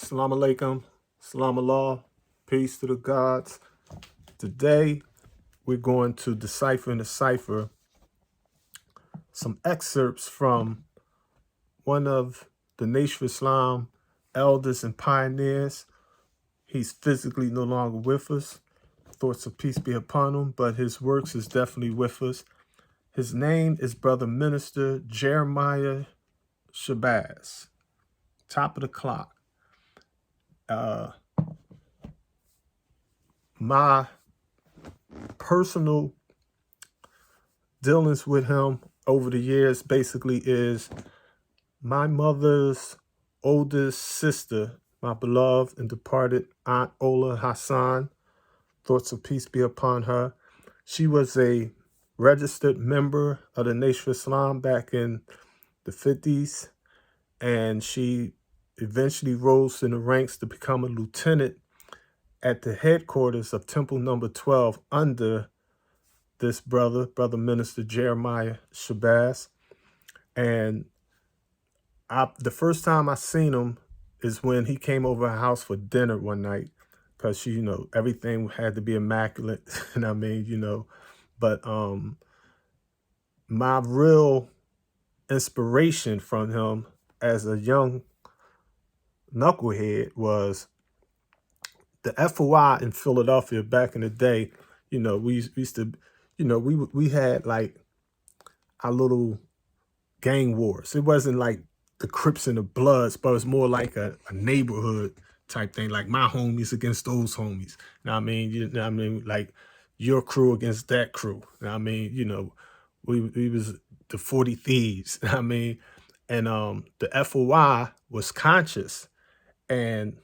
Assalamu alaikum, salam Allah, peace to the gods. Today, we're going to decipher and decipher some excerpts from one of the Nation of Islam elders and pioneers. He's physically no longer with us. Thoughts of peace be upon him, but his works is definitely with us. His name is Brother Minister Jeremiah Shabazz. Top of the clock. My personal dealings with him over the years basically is my mother's oldest sister, my beloved and departed Aunt Ola Hassan. Thoughts of peace be upon her. She was a registered member of the Nation of Islam back in the 50s, and she eventually rose in the ranks to become a lieutenant at the headquarters of Temple Number 12 under this brother Minister Jeremiah Shabazz. And the first time I seen him is when he came over our house for dinner one night, because everything had to be immaculate. And I mean, but my real inspiration from him as a young knucklehead was the FOI in Philadelphia back in the day. We used to, we had like our little gang wars. It wasn't like the Crips and the Bloods, but it was more like a neighborhood type thing, like my homies against those homies. Like your crew against that crew. We was the 40 Thieves. And the FOI was conscious, and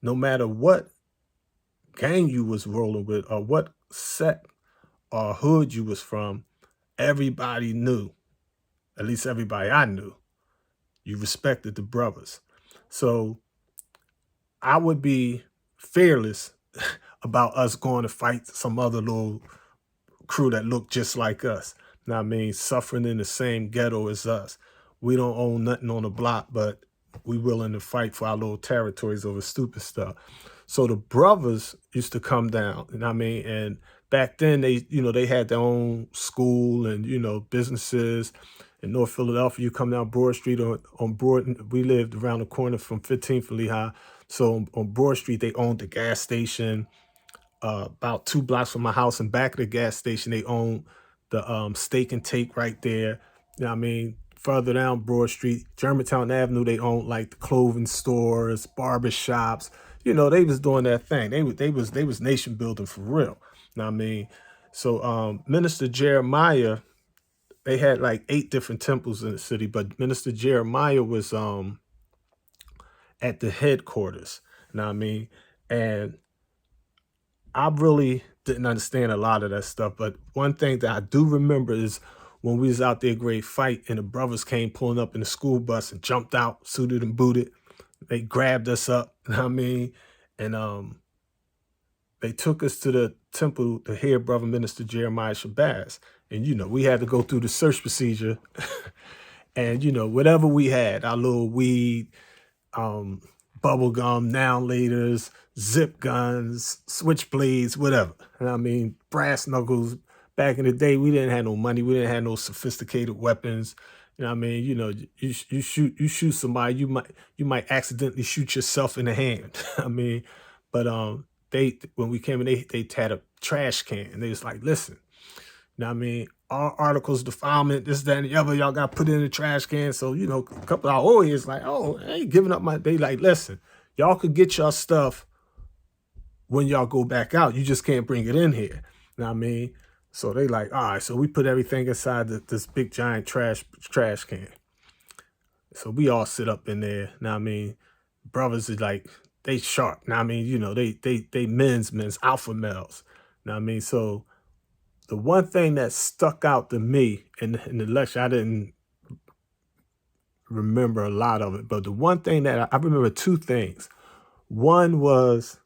no matter what gang you was rolling with or what set or hood you was from, everybody knew, at least everybody I knew, you respected the brothers. So I would be fearless about us going to fight some other little crew that looked just like us. Suffering in the same ghetto as us. We don't own nothing on the block, but we willing to fight for our little territories over stupid stuff. So the brothers used to come down, and back then they had their own school and, businesses. In North Philadelphia, you come down Broad Street on Broad. We lived around the corner from 15th and Lehigh. So on Broad Street, they owned the gas station. About 2 blocks from my house, and back of the gas station, they owned the steak and take right there. Further down Broad Street, Germantown Avenue, they owned like the clothing stores, barber shops. They was doing that thing. They was nation building for real. So Minister Jeremiah, they had like 8 different temples in the city, but Minister Jeremiah was at the headquarters. And I really didn't understand a lot of that stuff, but one thing that I do remember is when we was out there grade fight and the brothers came pulling up in the school bus and jumped out, suited and booted. They grabbed us up, and they took us to the temple to hear Brother Minister Jeremiah Shabazz. And, we had to go through the search procedure. And, whatever we had, our little weed, bubble gum, now laters, zip guns, switchblades, whatever. Brass knuckles. Back in the day, we didn't have no money. We didn't have no sophisticated weapons. You shoot somebody, you might accidentally shoot yourself in the hand. But when we came in, they had a trash can, and they was like, listen, all articles, defilement, this, that, and the other, y'all got put in the trash can. So, a couple of our old heads like, oh, I ain't giving up they like, listen, y'all could get your stuff when y'all go back out. You just can't bring it in here. So they like, all right, so we put everything inside this big giant trash can. So we all sit up in there. Brothers is like, they sharp. They men's alpha males. So the one thing that stuck out to me in the lecture, I didn't remember a lot of it, but the one thing that I remember 2 things. One was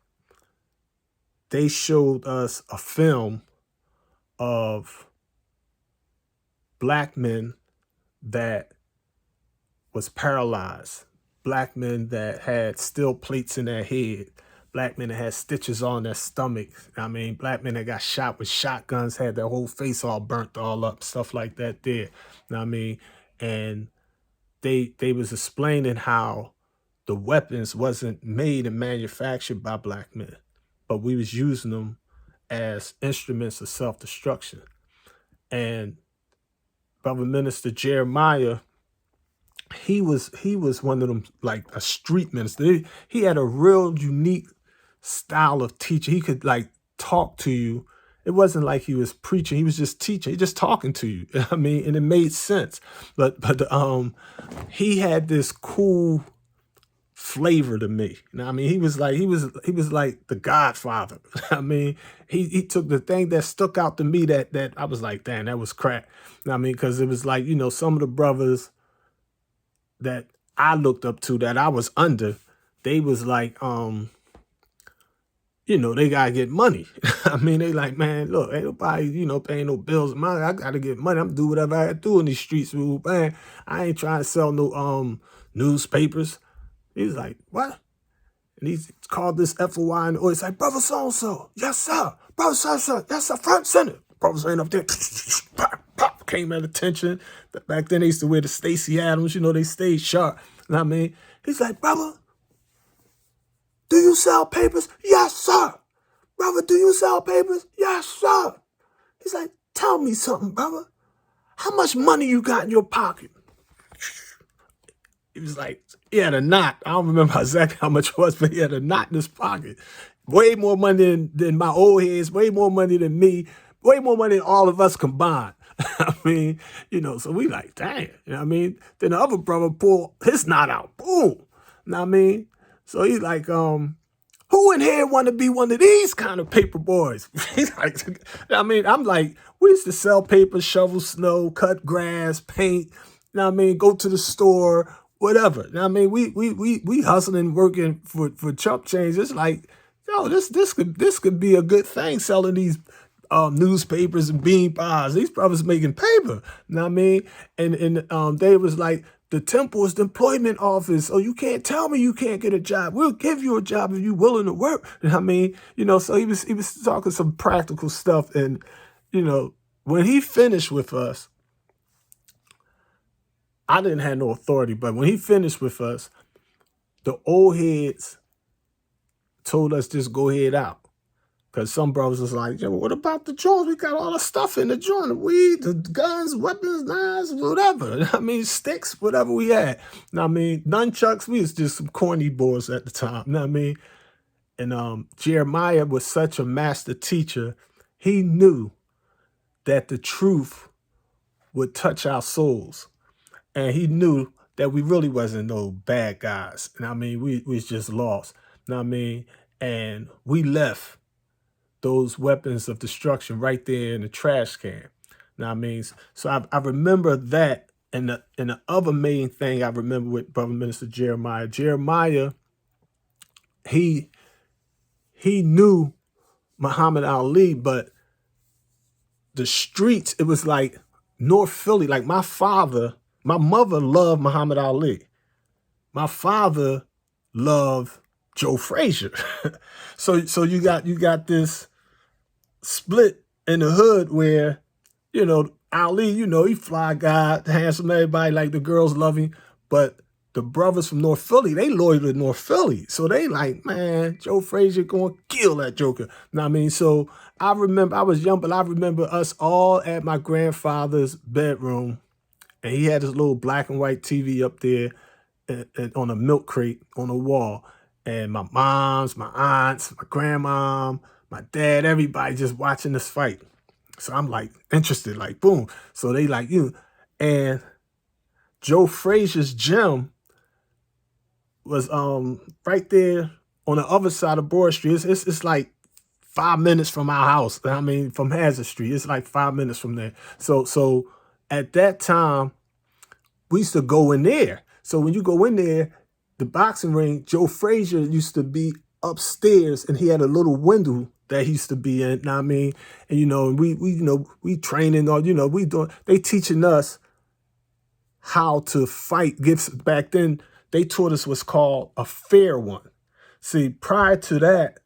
they showed us a film of black men that was paralyzed black men that had steel plates in their head, black men that had stitches on their stomach. I mean, black men that got shot with shotguns, had their whole face all burnt all up, stuff like that there. I mean, and they was explaining how the weapons wasn't made and manufactured by black men, but we was using them as instruments of self-destruction. And Brother Minister Jeremiah, he was one of them, like a street minister. He had a real unique style of teaching. He could like talk to you. It wasn't like he was preaching. He was just teaching. He just talking to you. I mean, and it made sense. But he had this cool flavor to me. You know what I mean? He was like the Godfather. I mean, he took the thing that stuck out to me that I was like, damn, that was crack. You know what I mean? Because it was like, you know, some of the brothers that I looked up to, that I was under, they was like, you know, they gotta get money. I mean, they like, man, look, ain't nobody, you know, paying no bills of mine. I gotta get money. I'm gonna do whatever I gotta do in these streets. Man, I ain't trying to sell no newspapers. He's like, what? And he's called this FOI, and he's like, brother so-and-so, yes, sir. Brother so-and-so, yes, sir, front center. Brother's ain't up there, pop, pop, came at attention. Back then, they used to wear the Stacey Adams, you know, they stayed sharp. You know what I mean? He's like, brother, do you sell papers? Yes, sir. Brother, do you sell papers? Yes, sir. He's like, tell me something, brother. How much money you got in your pocket? He was like, he had a knot. I don't remember exactly how much it was, but he had a knot in his pocket. Way more money than my old heads, way more money than me, way more money than all of us combined. I mean, you know, so we like, dang, you know what I mean? Then the other brother pulled his knot out. Boom. You know what I mean? So he's like, who in here want to be one of these kind of paper boys? He's like, I mean, I'm like, we used to sell paper, shovel snow, cut grass, paint, you know what I mean? Go to the store, whatever. You know what I mean? We hustling, working for chump change. It's like, yo, this could be a good thing, selling these newspapers and bean pies. These brothers making paper. You know what I mean? And they was like, the temple is the employment office. So you can't tell me you can't get a job. We'll give you a job if you're willing to work. You know what I mean? You know, so he was talking some practical stuff. And, you know, when he finished with us, I didn't have no authority, but when he finished with us, the old heads told us just go ahead out. Because some brothers was like, yo, what about the joints? We got all the stuff in the joint, the weed, the guns, weapons, knives, whatever. I mean, sticks, whatever we had. I mean, nunchucks, we was just some corny boys at the time. You know what I mean? And Jeremiah was such a master teacher. He knew that the truth would touch our souls. And he knew that we really wasn't no bad guys. And I mean, we was just lost. You know what I mean? And we left those weapons of destruction right there in the trash can. You know what I mean? So I remember that. And the other main thing I remember with Brother Minister Jeremiah, he knew Muhammad Ali, but the streets, it was like North Philly. Like my mother loved Muhammad Ali. My father loved Joe Frazier. so you got this split in the hood where, you know, Ali, you know, he fly guy, handsome, everybody, like the girls love him. But the brothers from North Philly, they loyal to North Philly. So they like, man, Joe Frazier going to kill that joker. You know what I mean? So I remember, I was young, but I remember us all at my grandfather's bedroom. And he had his little black and white TV up there and on a milk crate on the wall. And my moms, my aunts, my grandma, my dad, everybody just watching this fight. So I'm like interested, like boom. So they like, you. And Joe Frazier's gym was right there on the other side of Broad Street. It's like 5 minutes from our house. I mean, from Hazard Street. It's like 5 minutes from there. So at that time, we used to go in there. So when you go in there, the boxing ring, Joe Frazier used to be upstairs, and he had a little window that he used to be in. You know what I mean? And you know, we training, or you know, they teaching us how to fight. Back then, they taught us what's called a fair one. See, prior to that,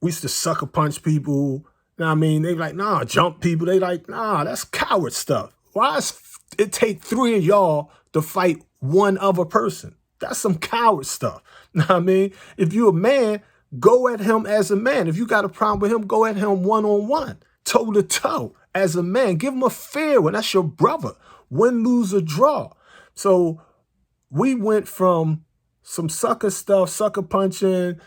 we used to sucker punch people. You know what I mean? They like, nah, jump people. They like, nah, that's coward stuff. Why is it take 3 of y'all to fight one other person? That's some coward stuff. You know what I mean? If you're a man, go at him as a man. If you got a problem with him, go at him one-on-one, toe-to-toe, as a man. Give him a fair one. That's your brother. Win, lose, or draw. So we went from some sucker stuff, sucker punching.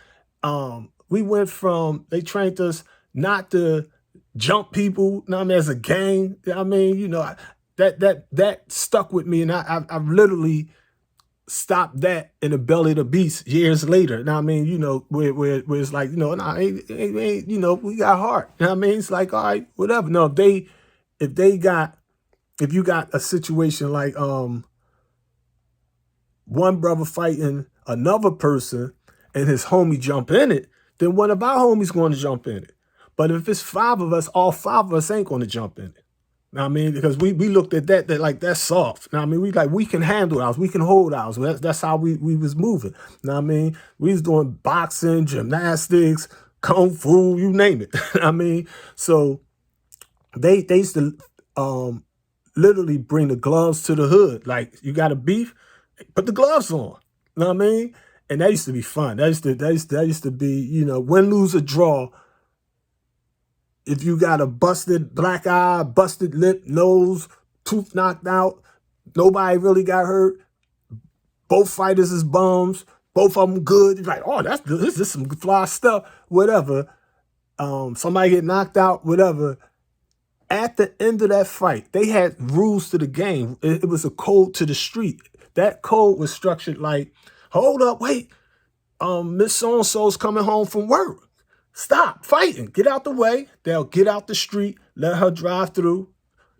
We went from, they trained us not to jump people, you know what I mean, as a gang. I mean, you know, that stuck with me, and I've literally stopped that in the belly of the beast years later. Now, I mean, you know, where it's like, you know, nah, ain't, you know, we got heart. You know what I mean? It's like, all right, whatever. No, if you got a situation like one brother fighting another person and his homie jump in it, then one of our homies going to jump in it. But if it's 5 of us, all 5 of us ain't going to jump in it. Know what I mean? Because we looked at that like, that's soft. Know what I mean? We can handle ours. We can hold ours. That's how we was moving. Know what I mean? We was doing boxing, gymnastics, kung fu, you name it. Know what I mean? So they used to literally bring the gloves to the hood. Like, you got a beef, put the gloves on. Know what I mean? And that used to be fun. That used to be, you know, win, lose, or draw. If you got a busted black eye, busted lip, nose, tooth knocked out, nobody really got hurt, both fighters is bums, both of them good. You're like, oh, this is some fly stuff, whatever. Somebody get knocked out, whatever. At the end of that fight, they had rules to the game. It was a code to the street. That code was structured like, hold up, wait, Miss So-and-so's coming home from work. Stop fighting. Get out the way. They'll get out the street, let her drive through,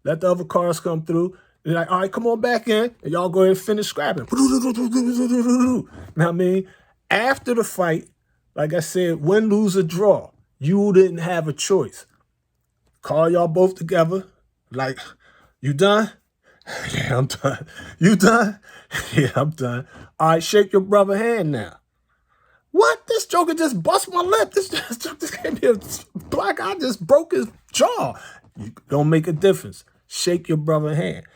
let the other cars come through. They're like, all right, come on back in, and y'all go ahead and finish scrapping. You know what I mean? After the fight, like I said, win, lose, or draw, you didn't have a choice. Call y'all both together. Like, you done? Yeah, I'm done. You done? Yeah, I'm done. All right, shake your brother's hand now. What? This joker just bust my lip. This just gave me a black eye, just broke his jaw. You don't make a difference. Shake your brother's hand.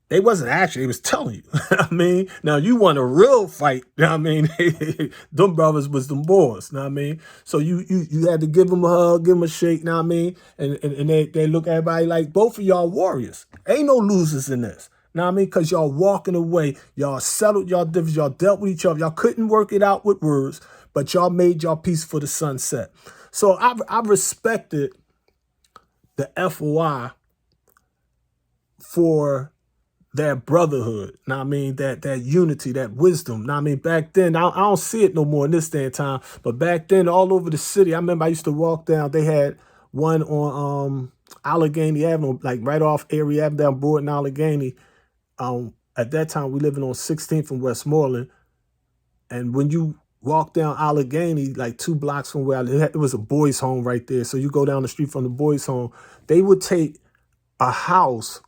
They wasn't actually, it was telling you. I mean, now you want a real fight. You know what I mean? Them brothers was them boys. You know what I mean? So you had to give them a hug, give them a shake, you know what I mean? And they look at everybody like, both of y'all warriors. Ain't no losers in this. Know what I mean? Because y'all walking away, y'all settled y'all differences, y'all dealt with each other. Y'all couldn't work it out with words, but y'all made y'all peace for the sunset. So I respected the FOI for that brotherhood. Know what I mean? That unity, that wisdom. Know what I mean? Back then, I don't see it no more in this day and time, but back then, all over the city, I remember I used to walk down. They had one on Allegheny Avenue, like right off Erie Avenue down Broad in Allegheny. At that time, we living on 16th and Westmoreland. And when you walk down Allegheny, like 2 blocks from where I lived, it was a boys' home right there. So you go down the street from the boys' home. They would take a house,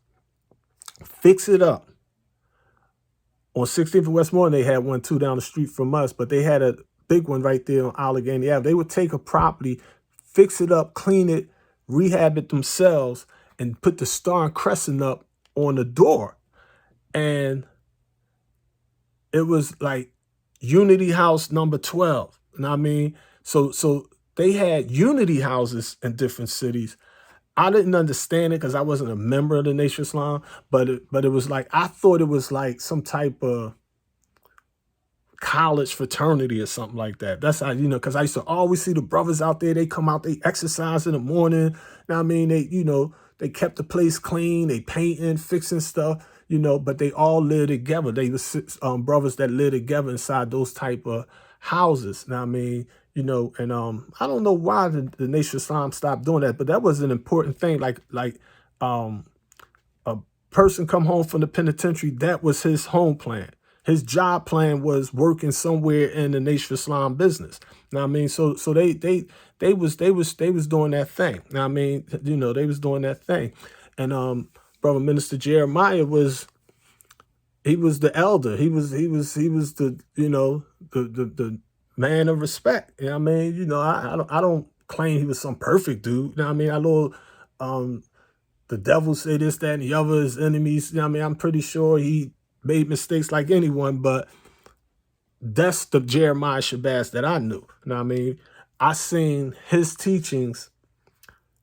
fix it up. On 16th and Westmoreland, they had one too down the street from us, but they had a big one right there on Allegheny Avenue. They would take a property, fix it up, clean it, rehab it themselves, and put the star and crescent up on the door. And it was like Unity House number 12. You know what I mean? So they had unity houses in different cities. I didn't understand it because I wasn't a member of the Nation of Islam, but it was like, I thought it was like some type of college fraternity or something like that. That's how, you know, because I used to always see the brothers out there. They come out, they exercise in the morning. You know what I mean? They, you know, they kept the place clean. They painting, fixing stuff, you know, but they all live together. They was brothers that live together inside those type of houses. You know what I mean? You know, and I don't know why the Nation of Islam stopped doing that, but that was an important thing. Like a person come home from the penitentiary, that was his home plan. His job plan was working somewhere in the Nation of Islam business. You know what I mean? So they was doing that thing. You know what I mean? You know, they was doing that thing. And Brother Minister Jeremiah was he was the elder. He was the, the man of respect. You know what I mean? I don't claim he was some perfect dude. You know what I mean? I know um the devil say this, that, and the other is enemies. You know what I mean? I'm pretty sure he made mistakes like anyone, but that's the Jeremiah Shabazz that I knew. You know what I mean? I seen his teachings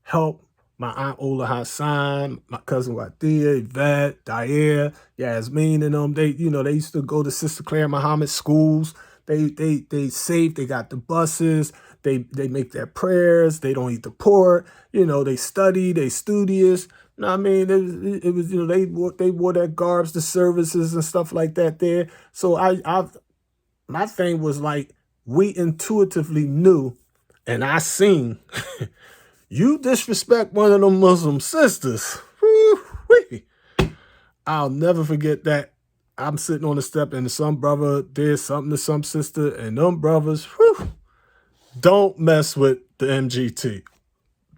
help my aunt Ola Hassan, my cousin Wadia, Yvette, Dyer, Yasmin, and them. They used to go to Sister Claire Muhammad schools. They safe. They got the buses. They make their prayers. They don't eat the pork. They study. They studious. You know what I mean? It was they wore their garbs to services and stuff like that there. So my thing was like we intuitively knew, and I seen you disrespect one of them Muslim sisters. Woo-wee. I'll never forget that. I'm sitting on the step and some brother did something to some sister, and them brothers, don't mess with the MGT.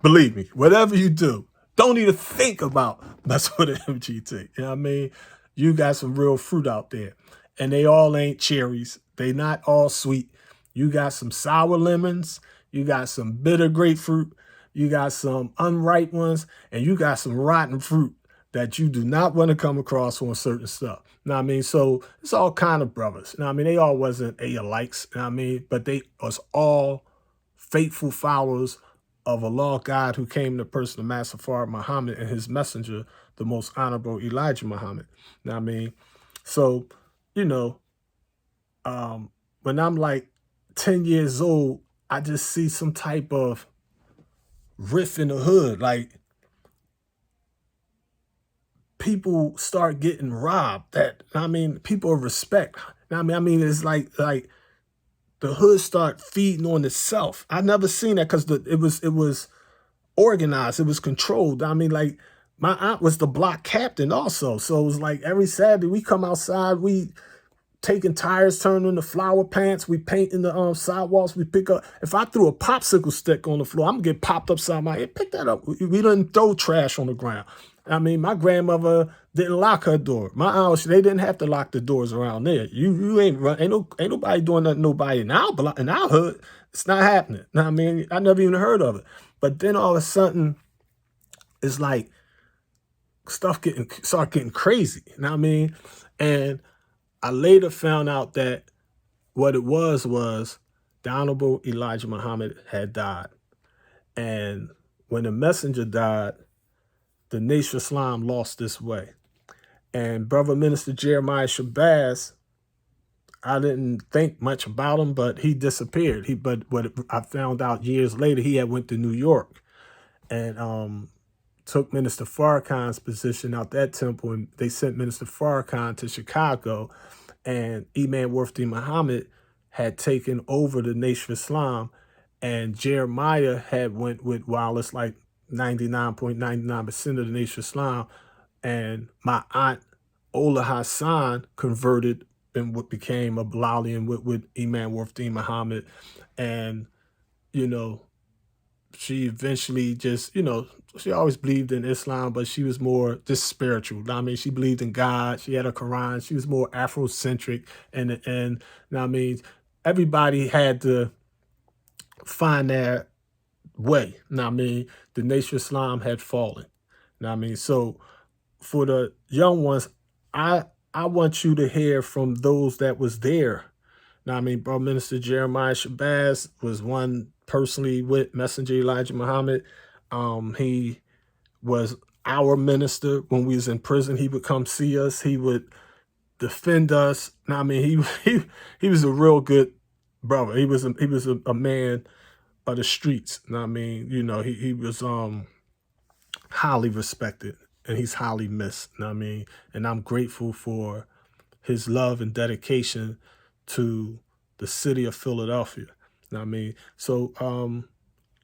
Believe me, whatever you do, don't even think about messing with the MGT. You know what I mean? You got some real fruit out there. And they all ain't cherries. They not all sweet. You got some sour lemons. You got some bitter grapefruit. You got some unripe ones. And you got some rotten fruit that you do not want to come across on certain stuff. You know what I mean? So it's all kind of brothers. You know what I mean? They all wasn't A-alikes. You know what I mean? But they was all faithful followers of Allah God who came in the person of Master Farrakhan Muhammad and his messenger, the most honorable Elijah Muhammad. You know what I mean? So, you know, when I'm like 10 years old, I just see some type of riff in the hood. Like people start getting robbed. People of respect. It's like the hood start feeding on itself. I never seen that because it was organized, it was controlled. Like my aunt was the block captain also. So it was like every Saturday we come outside, we taking tires, turning the flower pants, we painting the sidewalks, we pick up. If I threw a popsicle stick on the floor, I'm gonna get popped upside my head. Pick that up. We didn't throw trash on the ground. My grandmother didn't lock her door. My aunt, they didn't have to lock the doors around there. You ain't run, ain't nobody doing nothing. Nobody in our block, in our hood. It's not happening. I never even heard of it. But then all of a sudden, it's like stuff start getting crazy. You know what I mean? And I later found out that what it was the Honorable Elijah Muhammad had died. And when the messenger died, the Nation of Islam lost this way. And Brother Minister Jeremiah Shabazz, I didn't think much about him, but he disappeared. But what I found out years later, he had went to New York and took Minister Farrakhan's position out that temple, and they sent Minister Farrakhan to Chicago, and Imam Wairth Muhammad had taken over the Nation of Islam, and Jeremiah had went with Wallace like 99.99% of the Nation of Islam, and my aunt Ola Hassan converted and what became a Bilalian with Imam Wairth Muhammad, and you know she eventually just, she always believed in Islam, but she was more just spiritual. She believed in God. She had a Quran. She was more Afrocentric. And everybody had to find their way. The Nation of Islam had fallen. So for the young ones, I want you to hear from those that was there. Bro, Minister Jeremiah Shabazz was one personally with Messenger Elijah Muhammad. He was our minister when we was in prison. He would come see us. He would defend us. He was a real good brother. He was a man of the streets. He was highly respected and he's highly missed. And I'm grateful for his love and dedication to the city of Philadelphia. So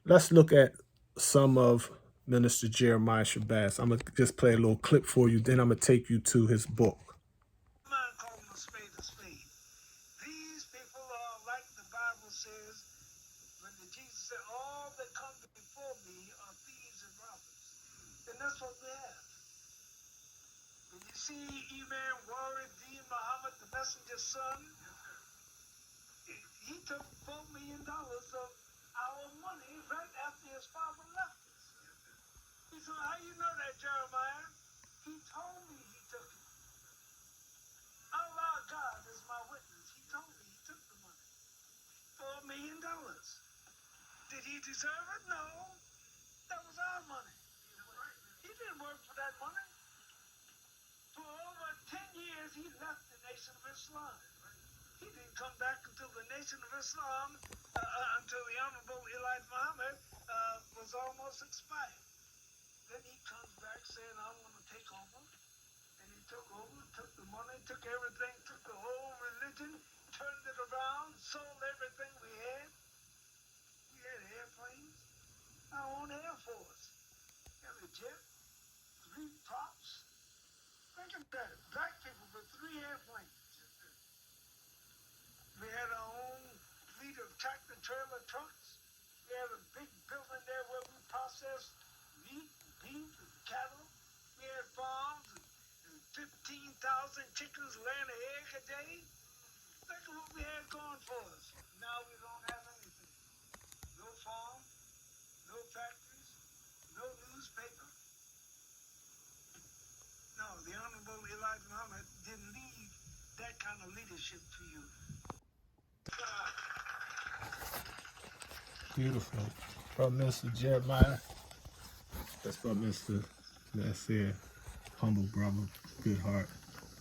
let's look at some of Minister Jeremiah Shabazz. I'm going to just play a little clip for you, then I'm going to take you to his book. Man call them a spade a spade. These people are like the Bible says, when Jesus said, all that come before me are thieves and robbers. And that's what we have. Did you see Imam Wairth Muhammad, the messenger's son? He took $4 million of our money right after his father left us. He said, how you know that, Jeremiah? He told me he took it. Allah God is my witness. He told me he took the money. $4 million. Did he deserve it? No. That was our money. He didn't work for that money. For over 10 years, he left the Nation of Islam. He didn't come back until the Nation of Islam, until the Honorable Elijah Muhammad was almost expired. Then he comes back saying, I want to take over. And he took over, took the money, took everything, took the whole religion, turned it around, sold everything we had. We had airplanes, our own Air Force. We had a jet, 3 props. Think of that. Black people with 3 airplanes. We had our own fleet of tractor trailer trucks. We had a big building there where we processed meat, beef, and cattle. We had farms and 15,000 chickens laying an egg a day. Look at what we had going for us. Now we don't have anything. No farm, no factories, no newspaper. No, the Honorable Elijah Muhammad didn't leave that kind of leadership to you. Beautiful. From Mr. Jeremiah. That's from Mr. Nasir. Humble brother. Good heart.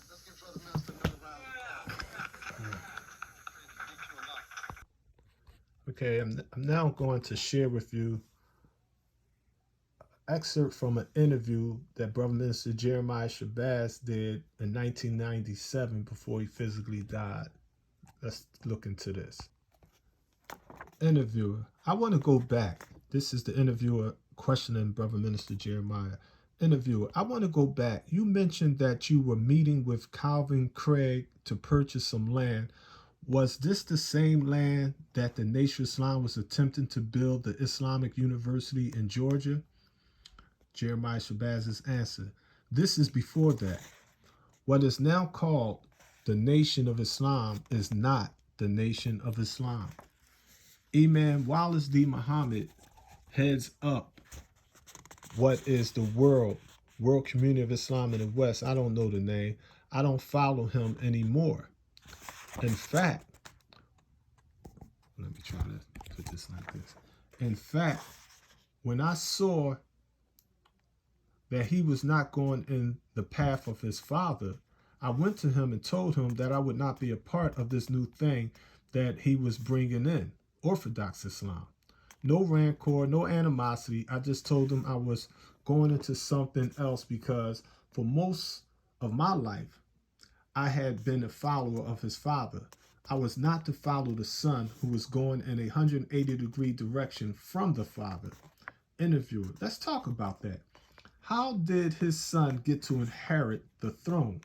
Let's give Brother Minister another round. Okay, I'm now going to share with you an excerpt from an interview that Brother Minister Jeremiah Shabazz did in 1997 before he physically died. Let's look into this. Interviewer, I want to go back. This is the interviewer questioning Brother Minister Jeremiah. Interviewer, I want to go back. You mentioned that you were meeting with Calvin Craig to purchase some land. Was this the same land that the Nation of Islam was attempting to build the Islamic University in Georgia? Jeremiah Shabazz's answer, this is before that. What is now called the Nation of Islam is not the Nation of Islam. Imam Wallace D. Muhammad heads up what is the World Community of Islam in the West. I don't know the name. I don't follow him anymore. In fact, let me try to put this like this. In fact, when I saw that he was not going in the path of his father, I went to him and told him that I would not be a part of this new thing that he was bringing in, Orthodox Islam. No rancor, no animosity. I just told him I was going into something else because for most of my life, I had been a follower of his father. I was not to follow the son who was going in a 180-degree direction from the father. Interviewer, let's talk about that. How did his son get to inherit the throne?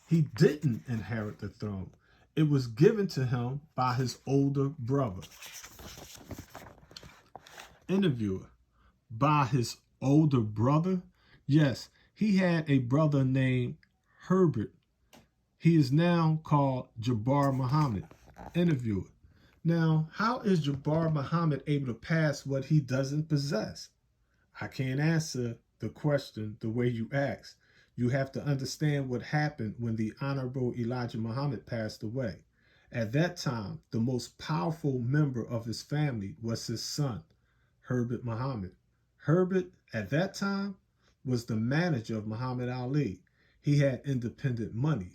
He didn't inherit the throne. It was given to him by his older brother. Interviewer, by his older brother? Yes, he had a brother named Herbert. He is now called Jabbar Muhammad. Interviewer, now how is Jabbar Muhammad able to pass what he doesn't possess? I can't answer the question the way you asked. You have to understand what happened when the Honorable Elijah Muhammad passed away. At that time, the most powerful member of his family was his son, Herbert Muhammad. Herbert, at that time, was the manager of Muhammad Ali. He had independent money.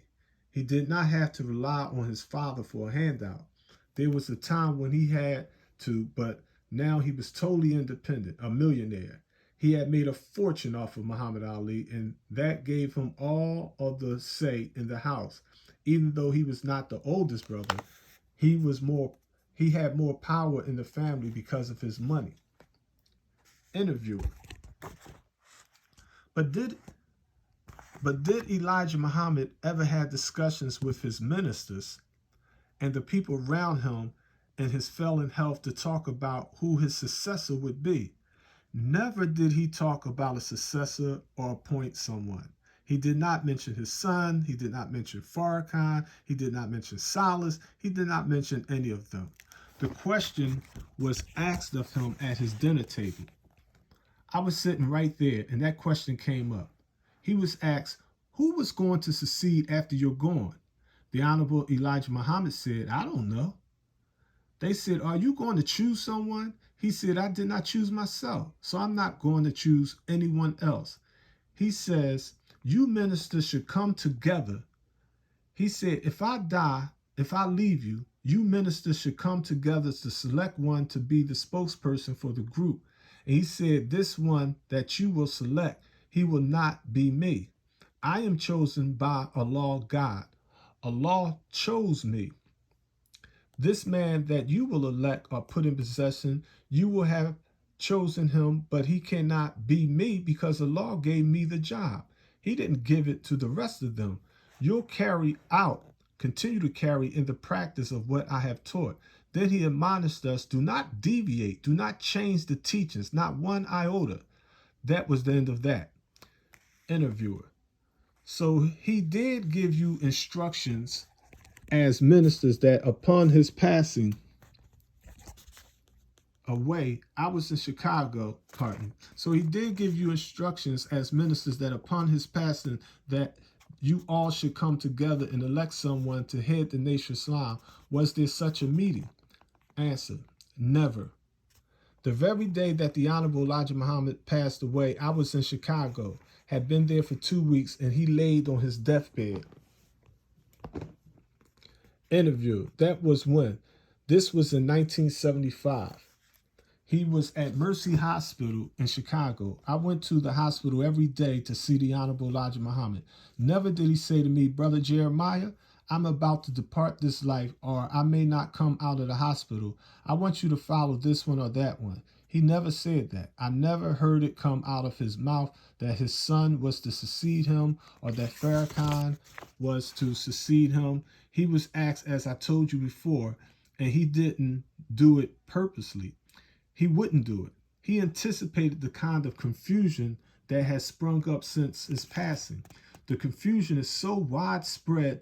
He did not have to rely on his father for a handout. There was a time when he had to, but now he was totally independent, a millionaire. He had made a fortune off of Muhammad Ali, and that gave him all of the say in the house. Even though he was not the oldest brother, he had more power in the family because of his money. Interviewer. But did Elijah Muhammad ever have discussions with his ministers and the people around him in his failing health to talk about who his successor would be? Never did he talk about a successor or appoint someone. He did not mention his son. He did not mention Farrakhan. He did not mention Silis. He did not mention any of them. The question was asked of him at his dinner table. I was sitting right there, and that question came up. He was asked, who was going to succeed after you're gone? The Honorable Elijah Muhammad said, I don't know. They said, are you going to choose someone? He said, I did not choose myself, so I'm not going to choose anyone else. He says, you ministers should come together. He said, if I die, if I leave you, you ministers should come together to select one to be the spokesperson for the group. And he said, this one that you will select, he will not be me. I am chosen by Allah God. Allah chose me. This man that you will elect or put in possession, you will have chosen him, but he cannot be me because Allah gave me the job. He didn't give it to the rest of them. You'll continue to carry in the practice of what I have taught. Then he admonished us, do not deviate, do not change the teachings, not one iota. That was the end of that. Interviewer. So he did give you instructions as ministers that upon his passing away, I was in Chicago, pardon. So he did give you instructions as ministers that upon his passing that you all should come together and elect someone to head the nation of Islam. Was there such a meeting? Answer, never. The very day that the Honorable Elijah Muhammad passed away, I was in Chicago, had been there for 2 weeks, and he laid on his deathbed. Interview, that was when? This was in 1975. He was at Mercy Hospital in Chicago. I went to the hospital every day to see the Honorable Elijah Muhammad. Never did he say to me, Brother Jeremiah, I'm about to depart this life, or I may not come out of the hospital. I want you to follow this one or that one. He never said that. I never heard it come out of his mouth that his son was to succeed him or that Farrakhan was to succeed him. He was asked, as I told you before, and he didn't do it purposely. He wouldn't do it. He anticipated the kind of confusion that has sprung up since his passing. The confusion is so widespread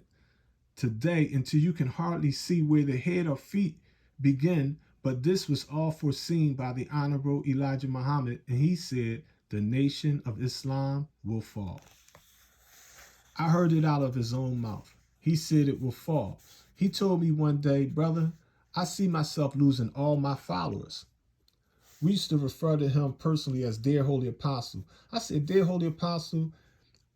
today until you can hardly see where the head or feet begin, but this was all foreseen by the Honorable Elijah Muhammad, and he said, the nation of Islam will fall. I heard it out of his own mouth. He said it will fall. He told me one day, brother, I see myself losing all my followers. We used to refer to him personally as Dear Holy Apostle. I said, Dear Holy Apostle,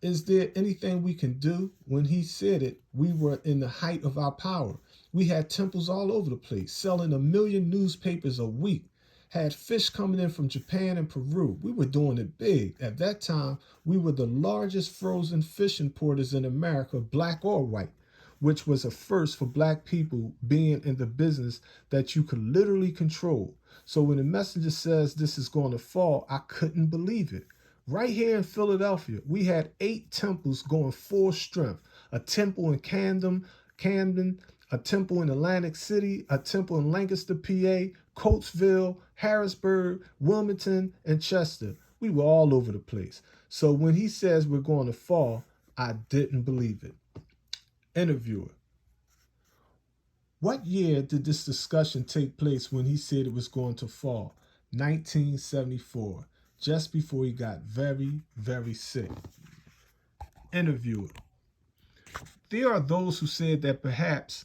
is there anything we can do? When he said it, we were in the height of our power. We had temples all over the place, selling 1 million newspapers a week, had fish coming in from Japan and Peru. We were doing it big. At that time, we were the largest frozen fish importers in America, black or white, which was a first for black people being in the business that you could literally control. So when the messenger says this is going to fall, I couldn't believe it. Right here in Philadelphia, we had 8 temples going full strength. A temple in Camden, a temple in Atlantic City, a temple in Lancaster, PA, Coatesville, Harrisburg, Wilmington, and Chester. We were all over the place. So when he says we're going to fall, I didn't believe it. Interviewer. What year did this discussion take place when he said it was going to fall? 1974, just before he got very, very sick. Interviewer. There are those who said that perhaps,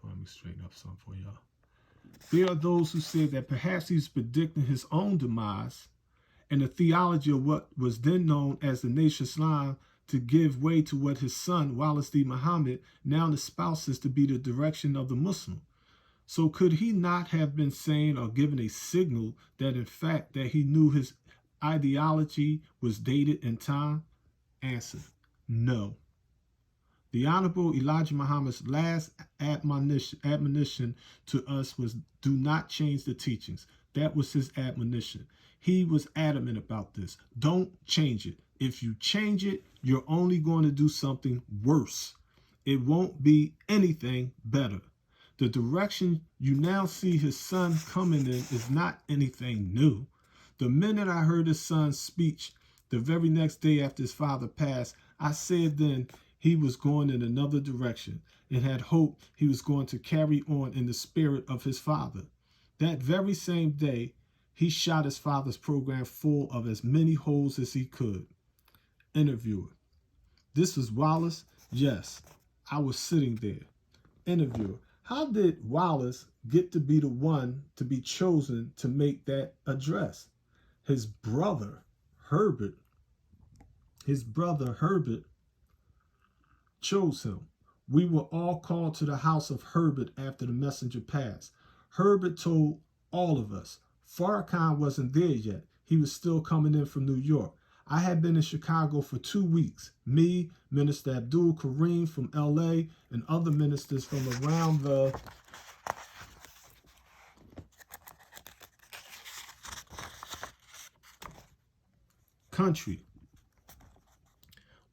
let me straighten up something for y'all. There are those who said that perhaps he's predicting his own demise and the theology of what was then known as the Nation of Islam to give way to what his son, Wallace D. Muhammad, now espouses to be the direction of the Muslim. So could he not have been saying or given a signal that in fact that he knew his ideology was dated in time? Answer, no. The Honorable Elijah Muhammad's last admonition to us was do not change the teachings. That was his admonition. He was adamant about this. Don't change it. If you change it, you're only going to do something worse. It won't be anything better. The direction you now see his son coming in is not anything new. The minute I heard his son's speech The very next day after his father passed, I said then he was going in another direction and had hoped he was going to carry on in the spirit of his father. That very same day, he shot his father's program full of as many holes as he could. Interviewer: this was Wallace? Yes, I was sitting there. Interviewer: how did Wallace get to be the one to be chosen to make that address? His brother, Herbert, chose him. We were all called to the house of Herbert after the messenger passed. Herbert told all of us. Farrakhan wasn't there yet. He was still coming in from New York. I had been in Chicago for 2 weeks. Me, Minister Abdul Kareem from LA, and other ministers from around the country.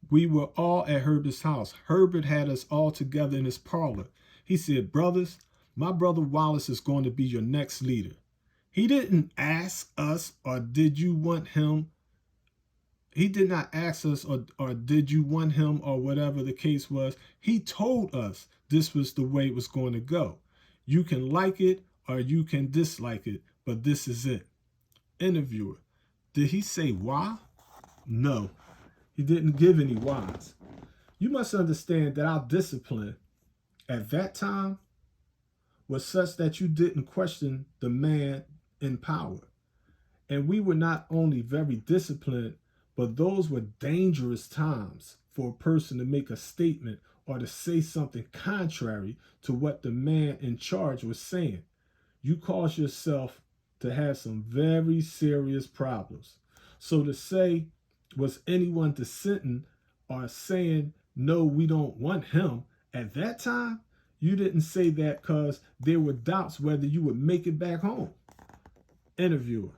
We were all at Herbert's house. Herbert had us all together in his parlor. He said, brothers, my brother Wallace is going to be your next leader. He didn't ask us, or did you want him? He did not ask us, or did you want him, or whatever the case was. He told us this was the way it was going to go. You can like it or you can dislike it, but this is it. Interviewer: did he say why? No, he didn't give any whys. You must understand that our discipline at that time was such that you didn't question the man in power. And we were not only very disciplined, but those were dangerous times for a person to make a statement or to say something contrary to what the man in charge was saying. You cause yourself to have some very serious problems. So to say, was anyone dissenting or saying, no, we don't want him, at that time, you didn't say that because there were doubts whether you would make it back home. Interviewer: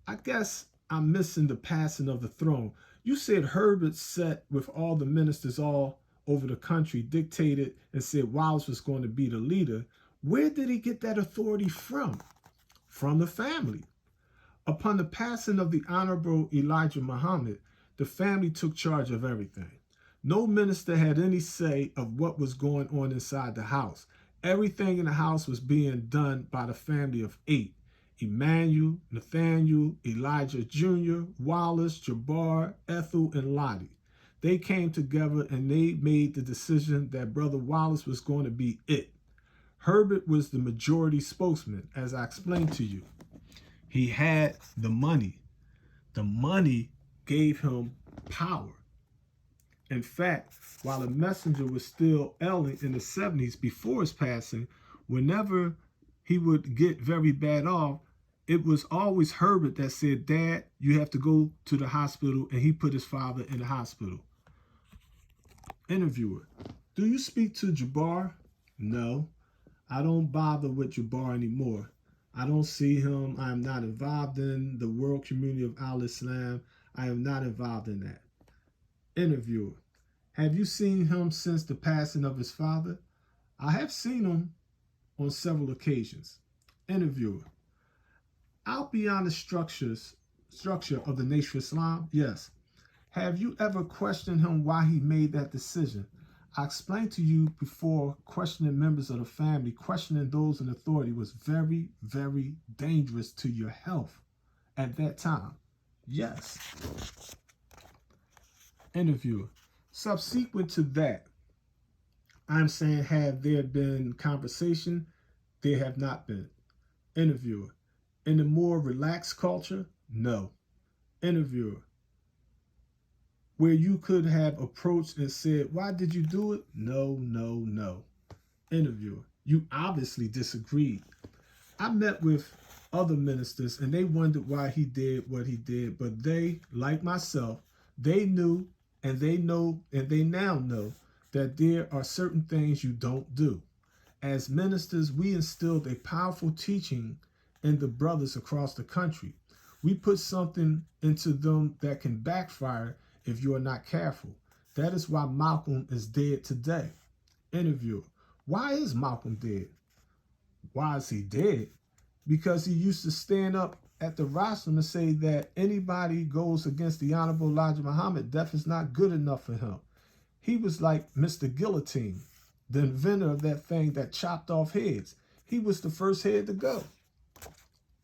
I guess I'm missing the passing of the throne. You said Herbert sat with all the ministers all over the country, dictated, and said Wallace was going to be the leader. Where did he get that authority from? From the family. Upon the passing of the Honorable Elijah Muhammad, the family took charge of everything. No minister had any say of what was going on inside the house. Everything in the house was being done by the family of 8. Emmanuel, Nathaniel, Elijah Jr., Wallace, Jabbar, Ethel, and Lottie. They came together and they made the decision that Brother Wallace was going to be it. Herbert was the majority spokesman, as I explained to you. He had the money. The money gave him power. In fact, while the messenger was still ailing in the 70s before his passing, whenever he would get very bad off, it was always Herbert that said, Dad, you have to go to the hospital, and he put his father in the hospital. Interviewer: do you speak to Jabbar? No, I don't bother with Jabbar anymore. I don't see him. I am not involved in the world community of Al-Islam. I am not involved in that. Interviewer: have you seen him since the passing of his father? I have seen him on several occasions. Interviewer: out beyond the structure of the Nation of Islam? Yes. Have you ever questioned him why he made that decision? I explained to you before, questioning members of the family, questioning those in authority was very, very dangerous to your health at that time. Yes. Interviewer: subsequent to that, I'm saying, have there been conversation? There have not been. Interviewer: in a more relaxed culture? No. Interviewer: where you could have approached and said, why did you do it? No, no, no. Interviewer: you obviously disagreed. I met with other ministers and they wondered why he did what he did, but they, like myself, they knew and they know and they now know that there are certain things you don't do. As ministers, we instilled a powerful teaching in the brothers across the country. We put something into them that can backfire if you are not careful. That is why Malcolm is dead today. Interviewer: why is Malcolm dead? Why is he dead? Because he used to stand up at the rostrum and say that anybody goes against the Honorable Elijah Muhammad, death is not good enough for him. He was like Mr. Guillotine, the inventor of that thing that chopped off heads. He was the first head to go.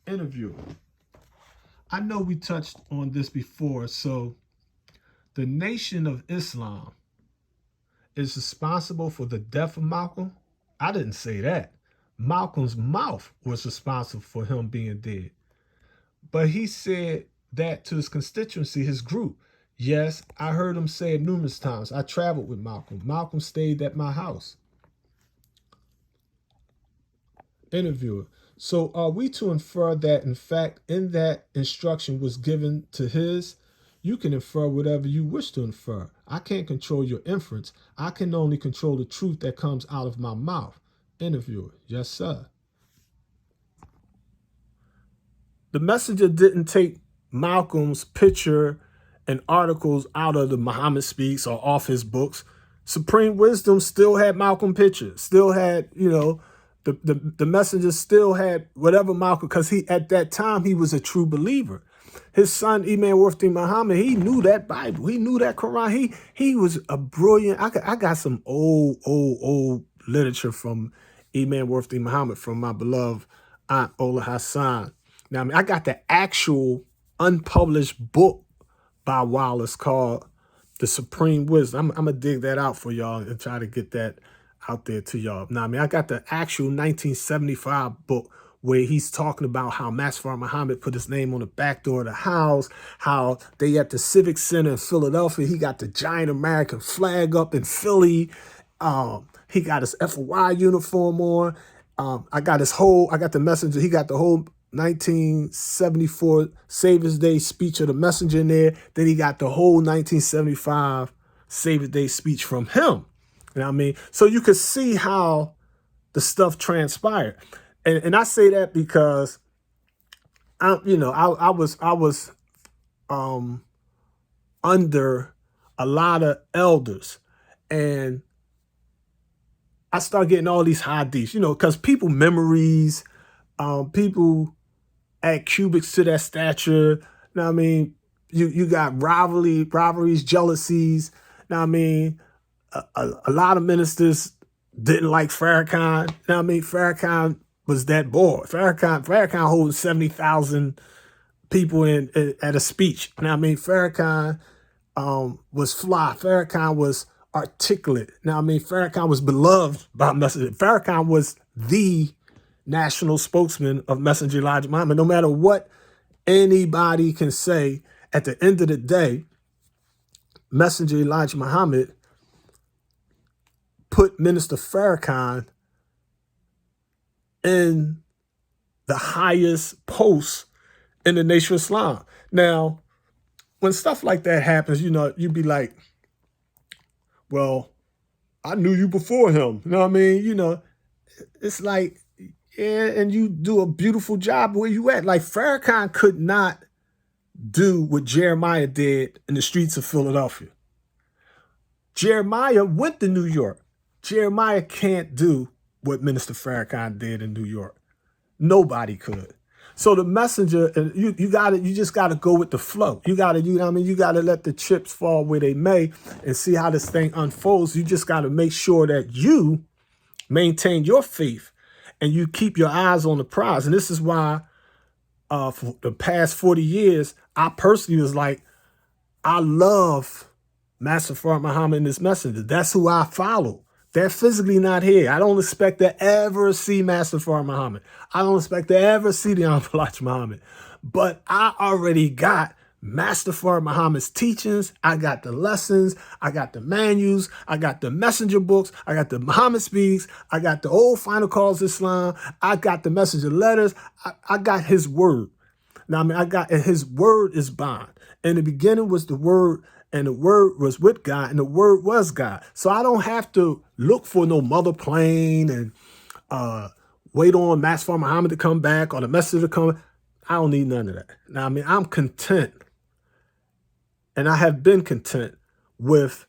Interview. I know we touched on this before, so the Nation of Islam is responsible for the death of Malcolm. I didn't say that. Malcolm's mouth was responsible for him being dead. But he said that to his constituency, his group. Yes, I heard him say it numerous times. I traveled with Malcolm. Malcolm stayed at my house. Interviewer. So are we to infer that, in fact, in that instruction was given to his? You can infer whatever you wish to infer. I can't control your inference. I can only control the truth that comes out of my mouth. Interviewer. Yes, sir. The messenger didn't take Malcolm's picture and articles out of the Muhammad Speaks or off his books. Supreme Wisdom still had Malcolm pictures, still had, the messenger still had whatever Malcolm, because he at that time he was a true believer. His son Imam Wairth Muhammad, he knew that Bible, he knew that Quran. He was a brilliant. I got some old literature from Imam Wairth Muhammad from my beloved Aunt Ola Hassan. Now, I got the actual unpublished book by Wallace called The Supreme Wisdom. I'm going to dig that out for y'all and try to get that out there to y'all. Now, I got the actual 1975 book where he's talking about how Master Muhammad put his name on the back door of the house, how they at the Civic Center in Philadelphia, he got the giant American flag up in Philly. He got his FOI uniform on. I got the messenger, he got the whole 1974 Savior's Day speech of the messenger in there. Then he got the whole 1975 Savior's Day speech from him. You know what I mean? So you could see how the stuff transpired. And I say that because I was under a lot of elders, and I started getting all these hadiths, because people memories, people add cubics to that stature. You know what I mean? You got rivalries, jealousies. You know what I mean? A lot of ministers didn't like Farrakhan. You know what I mean? Farrakhan was that boy. Farrakhan holding 70,000 people in at a speech. You know what I mean? Farrakhan was fly. Farrakhan was articulate. You know what I mean? Farrakhan was beloved by Messenger. Farrakhan was the national spokesman of Messenger Elijah Muhammad. No matter what anybody can say, at the end of the day, Messenger Elijah Muhammad put Minister Farrakhan in the highest post in the Nation of Islam. Now, when stuff like that happens, you'd be like, well, I knew you before him. You know what I mean? It's like, yeah, and you do a beautiful job where you at. Like, Farrakhan could not do what Jeremiah did in the streets of Philadelphia. Jeremiah went to New York. Jeremiah can't do what Minister Farrakhan did in New York. Nobody could. So the messenger, you just gotta go with the flow. You gotta let the chips fall where they may and see how this thing unfolds. You just gotta make sure that you maintain your faith and you keep your eyes on the prize. And this is why for the past 40 years, I personally was like, I love Master Farrakhan Muhammad and this messenger. That's who I follow. They're physically not here. I don't expect to ever see Master Farrakhan Muhammad. I don't expect to ever see the Honorable Elijah Muhammad. But I already got Master Farrakhan Muhammad's teachings. I got the lessons. I got the manuals. I got the messenger books. I got the Muhammad Speaks. I got the old Final Calls Islam. I got the messenger letters. I got his word. Now, and his word is bond. In the beginning was the word, and the word was with God, and the word was God. So I don't have to look for no mother plane and wait on Master Farrakhan Muhammad to come back or the messenger to come. I don't need none of that. Now, I'm content, and I have been content with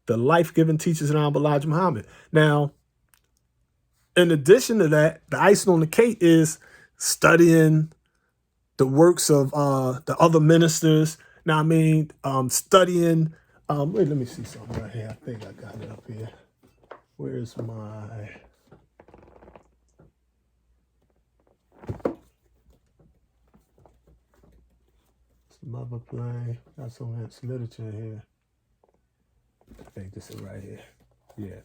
the life-giving teachers of Honorable Elijah Muhammad. Now, in addition to that, the icing on the cake is studying the works of the other ministers. Now I mean, studying. Wait, let me see something right here. I think I got it up here. Where's my? Some other plane. Got some literature here. I think this is right here. Yeah.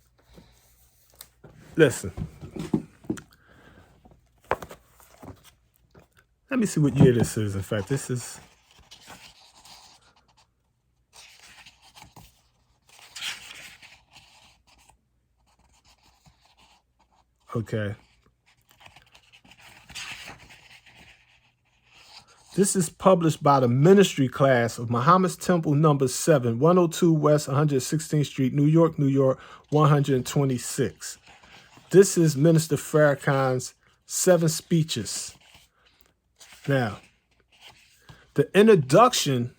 Listen. Let me see what year this is. In fact, this is. Okay. This is published by the ministry class of Muhammad's Temple number 7, 102 West 116th Street, New York, New York, 126. This is Minister Farrakhan's 7 speeches. Now, the introduction,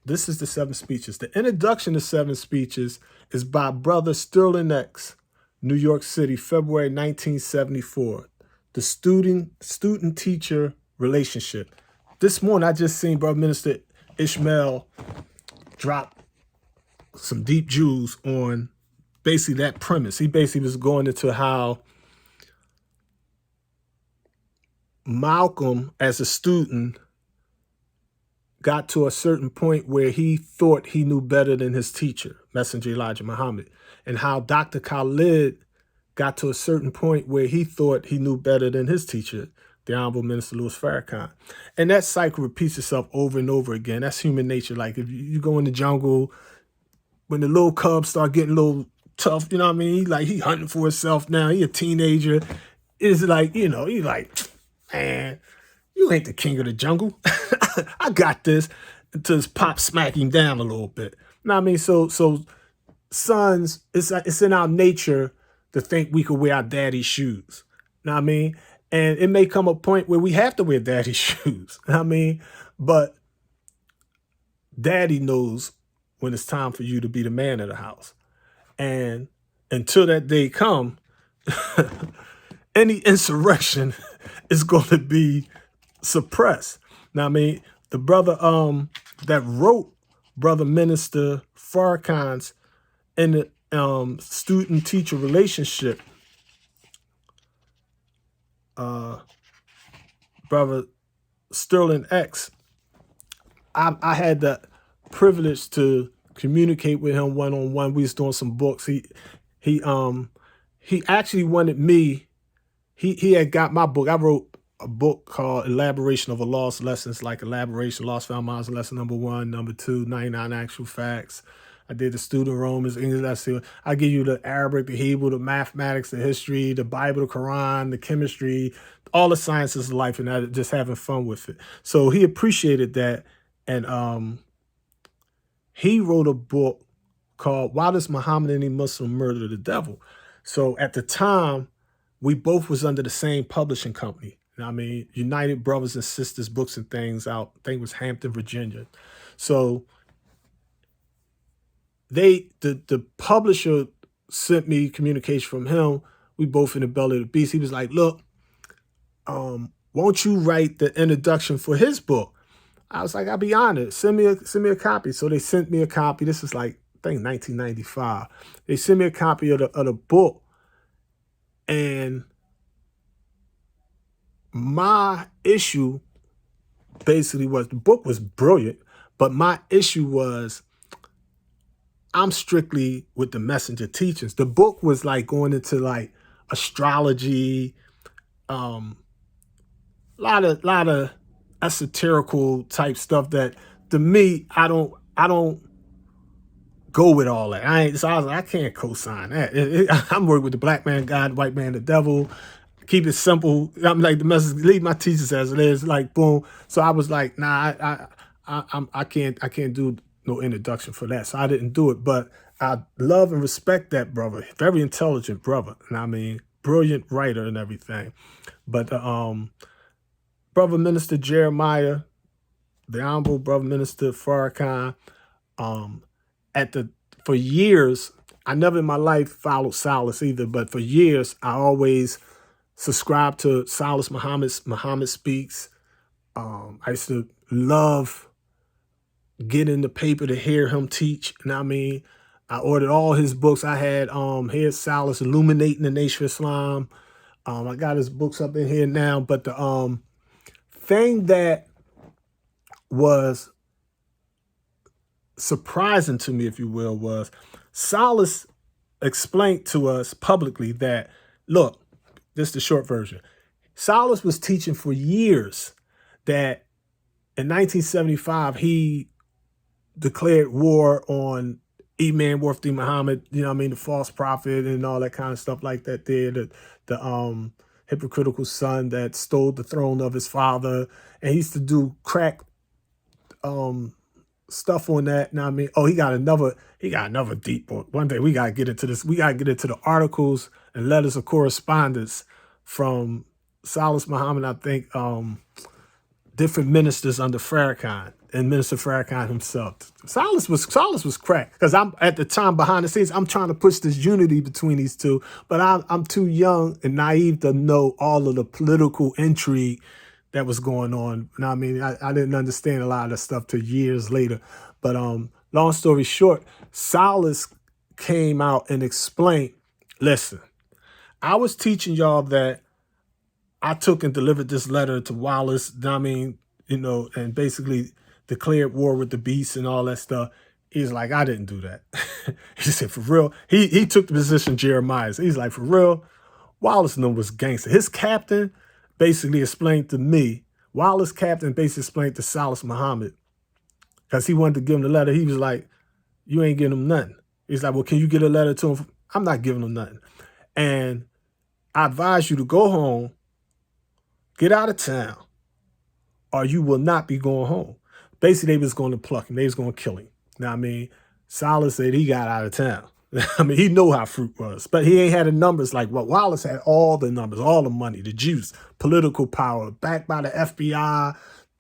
this is the 7 speeches. The introduction to 7 speeches is by Brother Sterling X, New York City, February 1974. The student-teacher relationship. This morning, I just seen Brother Minister Ishmael drop some deep jewels on basically that premise. He basically was going into how Malcolm, as a student, got to a certain point where he thought he knew better than his teacher, Messenger Elijah Muhammad, and how Dr. Khalid got to a certain point where he thought he knew better than his teacher, the Honorable Minister Louis Farrakhan. And that cycle repeats itself over and over again. That's human nature. Like if you go in the jungle, when the little cubs start getting a little tough, you know what I mean? He hunting for himself now. He a teenager. It's like, you know, he's like, man, you ain't the king of the jungle. I got this. Until his pop smack him down a little bit. You know what I mean? So sons, it's in our nature to think we could wear our daddy's shoes. You know what I mean? And it may come a point where we have to wear daddy's shoes. You know what I mean? But daddy knows when it's time for you to be the man of the house. And until that day come, any insurrection is going to be suppressed. Now, I mean, the brother that wrote Brother Minister Farrakhan's in the student-teacher relationship, Brother Sterling X, I had the privilege to communicate with him one-on-one. We was doing some books. He actually wanted me. He had got my book. I wrote a book called Elaboration of a Lost Lessons, like elaboration, Lost Found Miles, lesson number 1, number 2, 99 actual facts. I did the student Romans, English lesson. I give you the Arabic, the Hebrew, the mathematics, the history, the Bible, the Quran, the chemistry, all the sciences of life, and I just having fun with it. So he appreciated that, and he wrote a book called Why Does Muhammad Any Muslim Murder the Devil? So at the time, we both was under the same publishing company. I mean, United Brothers and Sisters Books and Things out, I think it was Hampton, Virginia. So the publisher sent me communication from him. We both in the belly of the beast. He was like, look, won't you write the introduction for his book? I was like, I'll be honored. Send me a copy. So they sent me a copy. This is like, I think 1995. They sent me a copy of the book. And my issue basically was, the book was brilliant, but my issue was I'm strictly with the messenger teachings. The book was like going into like astrology, lot of esoterical type stuff that to me, I don't go with all that. So I was like, I can't co-sign that. I'm working with the black man God, white man the devil. Keep it simple. I'm like the message. Leave my teachers as it is. Like boom. So I was like, nah, I can't do no introduction for that. So I didn't do it. But I love and respect that brother. Very intelligent brother. And I mean, brilliant writer and everything. But Brother Minister Jeremiah, the Honorable Brother Minister Farrakhan, for years, I never in my life followed Silis either, but for years, I always subscribed to Silis Muhammad Speaks, I used to love getting the paper to hear him teach. And I mean, I ordered all his books. I had here's Silis Illuminating the Nation of Islam. I got his books up in here now. But the thing that was surprising to me, if you will, was Silis explained to us publicly that, look, this is the short version. Silis was teaching for years that in 1975, he declared war on Imam Wairth Muhammad, you know what I mean, the false prophet and all that kind of stuff like that there, the hypocritical son that stole the throne of his father. And he used to do crack stuff on that. Now I mean, oh, he got another deep book. One day we gotta get into this. We gotta get into the articles and letters of correspondence from Silis Muhammad, I think, different ministers under Farrakhan and Minister Farrakhan himself. Silis was cracked because I'm at the time behind the scenes. I'm trying to push this unity between these two, but I'm too young and naive to know all of the political intrigue that was going on. And I mean, I didn't understand a lot of that stuff till years later. But long story short, Silis came out and explained, listen, I was teaching y'all that I took and delivered this letter to Wallace, I mean, you know, and basically declared war with the beast and all that stuff. He's like, I didn't do that. He said, for real. He took the position Jeremiah. He's like, for real, Wallace was gangster. His captain basically explained to me, Wallace captain basically explained to Silis Muhammad, because he wanted to give him the letter. He was like, you ain't giving him nothing. He's like, well, can you get a letter to him? I'm not giving him nothing. And I advise you to go home, get out of town, or you will not be going home. Basically, they was going to pluck him. They was going to kill him. Now, I mean, Silis said he got out of town. I mean, he know how fruit was, but he ain't had the numbers like what Wallace had. All the numbers, all the money, the juice, political power, backed by the FBI.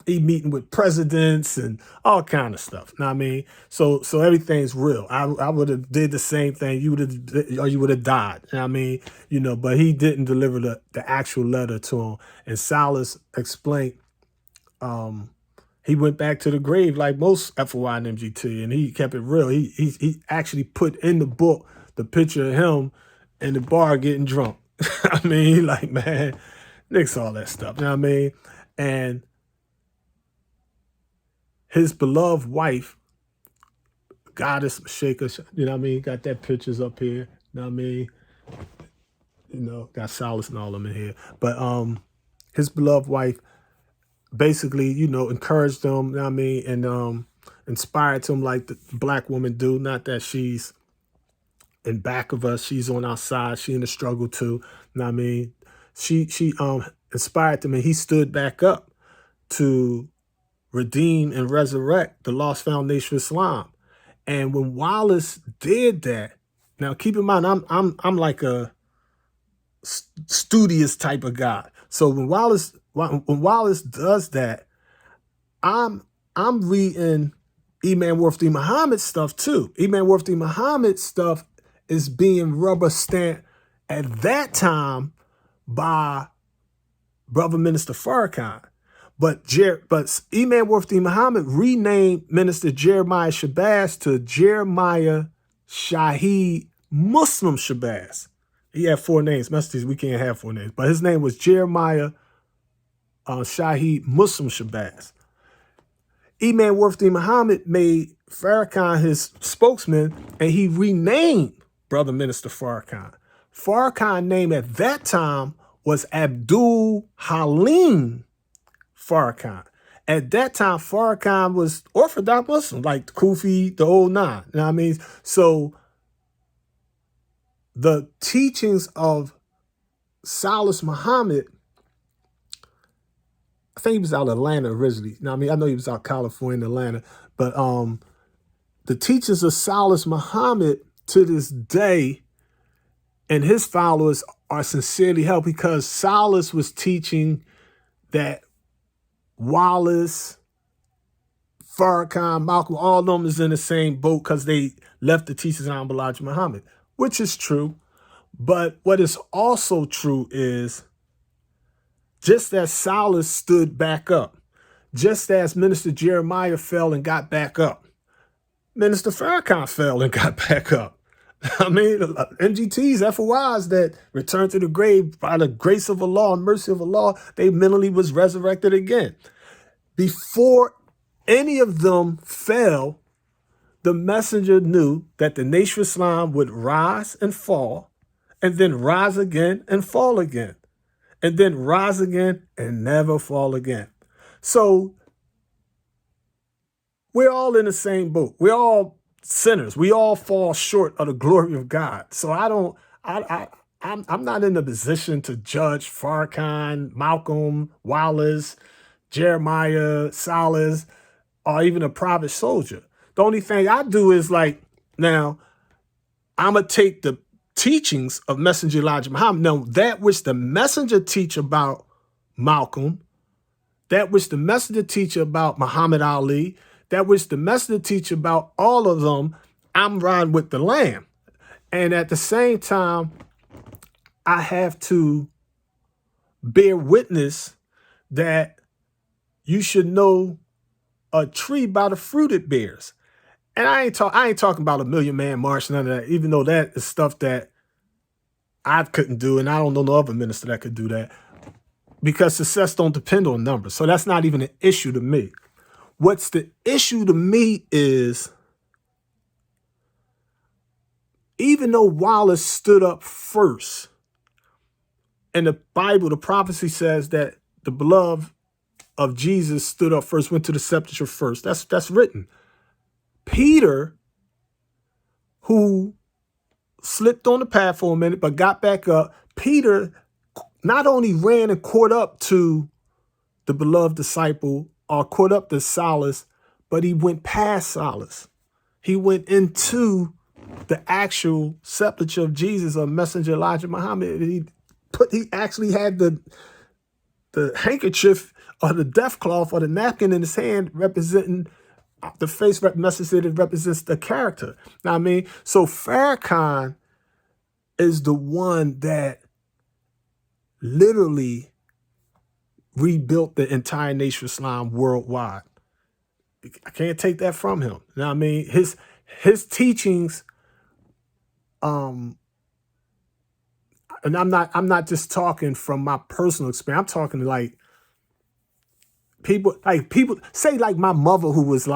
He meeting with presidents and all kind of stuff. Know what I mean, so everything's real. I would have did the same thing. You would have died. You know what I mean, you know, but he didn't deliver the actual letter to him. And Silis explained. He went back to the grave like most FOI and MGT, and he kept it real. He actually put in the book the picture of him in the bar getting drunk. I mean, he like, man, nix all that stuff. You know what I mean? And his beloved wife, Goddess Shaker, you know what I mean? Got that pictures up here. You know what I mean? You know, got Silis and all of them in here. But his beloved wife basically, you know, encouraged him, you know what I mean, and inspired him like the black women do. Not that she's in back of us, she's on our side, she in the struggle too. You know what I mean? She inspired him, and he stood back up to redeem and resurrect the lost foundation of Islam. And when Wallace did that, now keep in mind, I'm like a studious type of guy. So when Wallace does that, I'm reading Imam Wairth Muhammad stuff too. Imam Wairth Muhammad stuff is being rubber stamped at that time by Brother Minister Farrakhan. But Imam Wairth Muhammad renamed Minister Jeremiah Shabazz to Jeremiah Shaheed Muslim Shabazz. He had 4 names. Messages, we can't have 4 names. But his name was Jeremiah Shaheed Muslim Shabazz. Imam Wairth Muhammad made Farrakhan his spokesman, and he renamed Brother Minister Farrakhan. Farrakhan's name at that time was Abdul Halim Farrakhan. At that time, Farrakhan was Orthodox Muslim, like Kufi, the whole nine. You know what I mean? So the teachings of Silis Muhammad, I think he was out of Atlanta originally. You know what I mean? I know he was out California, Atlanta. But the teachings of Silis Muhammad to this day and his followers are sincerely held, because Silis was teaching that Wallace, Farrakhan, Malcolm, all of them is in the same boat because they left the teachings of Elijah Muhammad, which is true. But what is also true is just that Silis stood back up. Just as Minister Jeremiah fell and got back up, Minister Farrakhan fell and got back up. I mean, MGTs, FOIs that returned to the grave by the grace of Allah and mercy of Allah, they mentally was resurrected again. Before any of them fell, the messenger knew that the Nation of Islam would rise and fall, and then rise again and fall again, and then rise again and never fall again. So we're all in the same boat. We're all sinners. We all fall short of the glory of God. So I'm not in a position to judge Farrakhan, Malcolm, Wallace, Jeremiah, Silis, or even a private soldier. The only thing I do is now I'm going to take the teachings of Messenger Elijah Muhammad. Now, that which the messenger teach about Malcolm, that which the messenger teach about Muhammad Ali, that which the messenger teach about all of them, I'm riding with the Lamb. And at the same time, I have to bear witness that you should know a tree by the fruit it bears. And I ain't talking about a Million Man March, none of that, even though that is stuff that I couldn't do, and I don't know no other minister that could do that, because success don't depend on numbers. So that's not even an issue to me. What's the issue to me is, even though Wallace stood up first, in the Bible, the prophecy says that the beloved of Jesus stood up first, went to the sepulchre first. That's written. Peter, who slipped on the path for a minute but got back up, Peter not only ran and caught up to the beloved disciple or caught up to Silas, but he went past Silas. He went into the actual sepulchre of Jesus, or Messenger Elijah Muhammad. He actually had the handkerchief or the death cloth or the napkin in his hand, representing the face represents the character. Now, I mean, so Farrakhan is the one that literally rebuilt the entire Nation of Islam worldwide. I can't take that from him. Now, I mean, his teachings, and I'm not just talking from my personal experience. I'm talking people say my mother, who was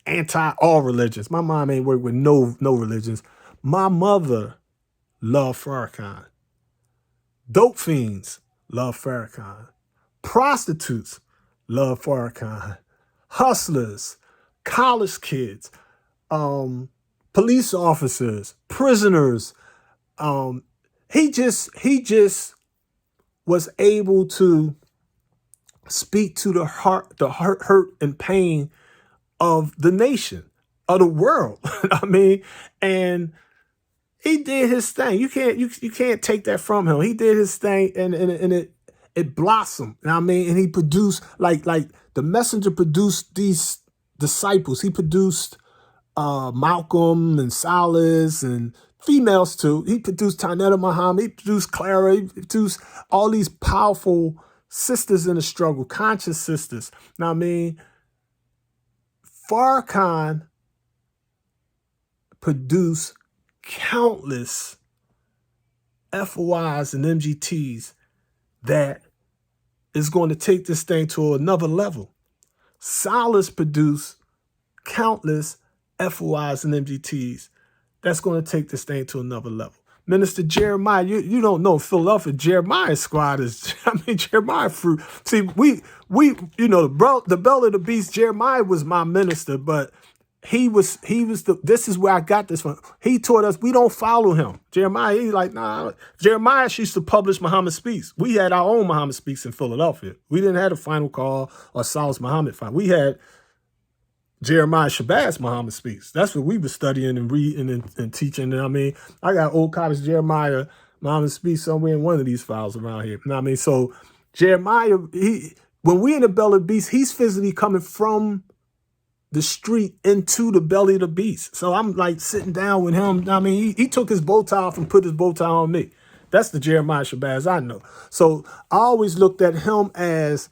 anti all religions. My mom ain't worked with no religions. My mother loved Farrakhan. Dope fiends love Farrakhan. Prostitutes love Farrakhan. Hustlers, college kids, police officers, prisoners. He just was able to speak to the hurt and pain of the nation, of the world. I mean, and he did his thing. You can't take that from him. He did his thing, and it blossomed. I mean, and he produced like the messenger produced these disciples. He produced Malcolm and Silas and females too. He produced Tanetta Muhammad. He produced Clara. He produced all these powerful sisters in the struggle, conscious sisters. Now, I mean, Farrakhan produced countless FOIs and MGTs that is going to take this thing to another level. Silas produced countless FOIs and MGTs that's going to take this thing to another level. Minister Jeremiah, you don't know Philadelphia. Jeremiah's squad is, Jeremiah fruit. See, we the belly of the beast. Jeremiah was my minister, but he was this is where I got this from. He taught us we don't follow him. Jeremiah, he's like, nah. Jeremiah used to publish Muhammad Speaks. We had our own Muhammad Speaks in Philadelphia. We didn't have a Final Call or Saul's Muhammad Final. We had Jeremiah Shabazz Muhammad Speaks. That's what we were studying and reading and teaching. And I mean, I got old copies of Jeremiah Muhammad Speaks somewhere in one of these files around here. You know what I mean? So Jeremiah, when we in the belly of the beast, he's physically coming from the street into the belly of the beast. So I'm sitting down with him. I mean, he took his bow tie off and put his bow tie on me. That's the Jeremiah Shabazz I know. So I always looked at him as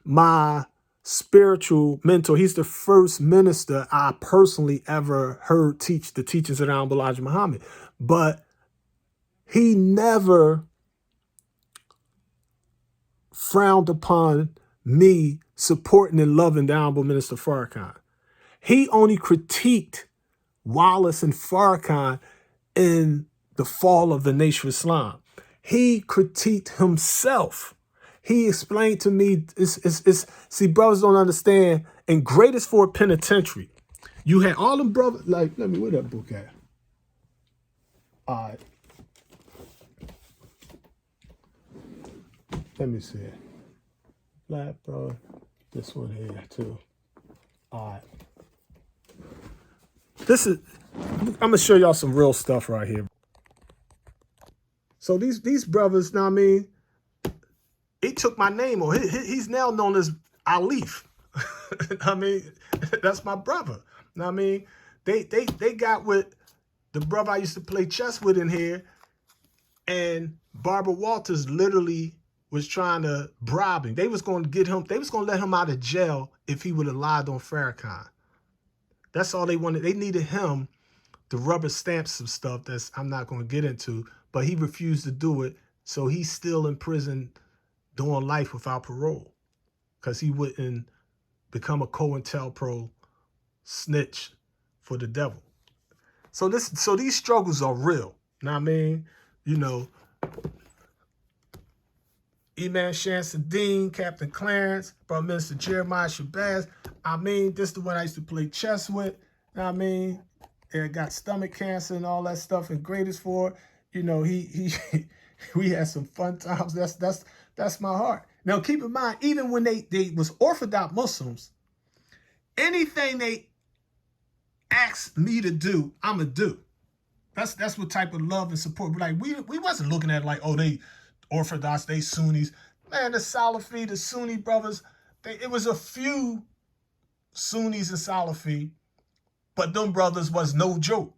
my spiritual mentor. He's the first minister I personally ever heard teach the teachings of Honorable Elijah Muhammad. But he never frowned upon me supporting and loving the Honorable Minister Farrakhan. He only critiqued Wallace and Farrakhan in the fall of the Nation of Islam. He critiqued himself. He explained to me, see, brothers don't understand, in Greatest Ford Penitentiary, you had all them brothers, like, let me, where that book at? All right. Let me see it. Black, bro. This one here, too. All right. I'm going to show y'all some real stuff right here. So these brothers, now I mean, he took my name on. He's now known as Alif. I mean, that's my brother. Now I mean, they got with the brother I used to play chess with in here, and Barbara Walters literally was trying to bribe him. They was going to get him. They was going to let him out of jail if he would have lied on Farrakhan. That's all they wanted. They needed him to rubber stamp some stuff that's I'm not going to get into, but he refused to do it. So he's still in prison doing life without parole because he wouldn't become a COINTELPRO snitch for the devil. So these struggles are real. Know what I mean? You know, Imam Shamsuddin, Captain Clarence, Brother Minister Jeremiah Shabazz. I mean, this is the one I used to play chess with. Know what I mean? And got stomach cancer and all that stuff in Greatest Ford. You know, we had some fun times. That's my heart. Now keep in mind, even when they was Orthodox Muslims, anything they asked me to do, I'ma do. That's what type of love and support. But like we wasn't looking at it like, oh, they Orthodox, they Sunnis. Man, the Salafi, the Sunni brothers, it was a few Sunnis and Salafi, but them brothers was no joke.